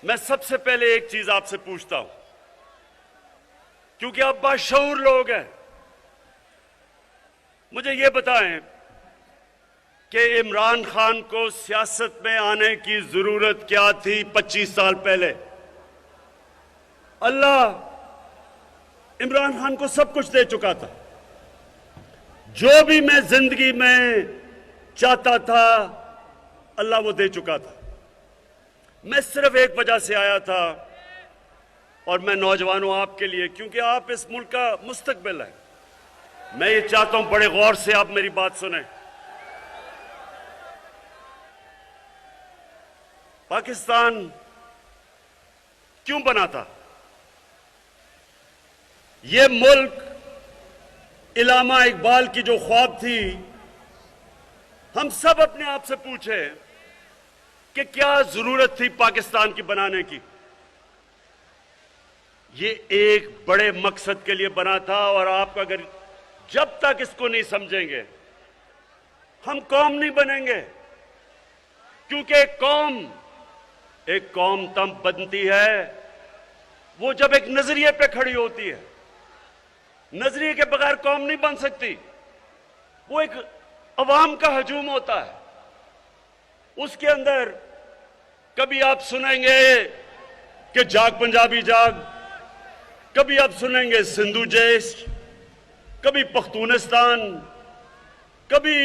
मैं सबसे पहले एक चीज आपसे पूछता हूं, क्योंकि आप बाशऊर लोग हैं, मुझे यह बताएं कि इमरान खान को सियासत में आने की जरूरत क्या थी 25 साल पहले? अल्लाह इमरान खान को सब कुछ दे चुका था। जो भी मैं जिंदगी में चाहता था अल्लाह वो दे चुका था। मैं सिर्फ एक वजह से आया था, और मैं नौजवानों आपके लिए, क्योंकि आप इस मुल्क का मुस्तकबिल है। मैं ये चाहता हूं बड़े गौर से आप मेरी बात सुने। पाकिस्तान क्यों बना था? ये मुल्क इल्लामा इकबाल की जो ख्वाब थी, हम सब अपने आप से पूछे कि क्या जरूरत थी पाकिस्तान की बनाने की? ये एक बड़े मकसद के लिए बना था, और आप अगर जब तक इसको नहीं समझेंगे हम कौम नहीं बनेंगे। क्योंकि एक कौम तब बनती है वो जब एक नजरिए पे खड़ी होती है। नजरिए के बगैर कौम नहीं बन सकती। वो एक अवाम का हजूम होता है। उसके अंदर कभी आप सुनेंगे कि जाग पंजाबी जाग, कभी आप सुनेंगे सिंधु जैश, कभी पख्तूनिस्तान, कभी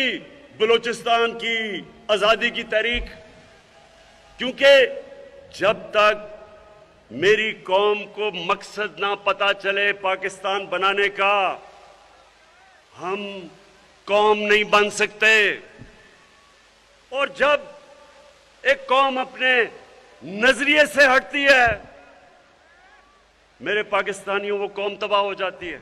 बलूचिस्तान की आजादी की तहरीक। क्योंकि जब तक मेरी कौम को मकसद ना पता चले पाकिस्तान बनाने का, हम कौम नहीं बन सकते। और जब एक कौम अपने नजरिए से हटती है, मेरे पाकिस्तानियों, वो कौम तबाह हो जाती है।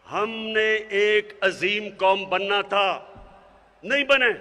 हमने एक अजीम कौम बनना था, नहीं बने।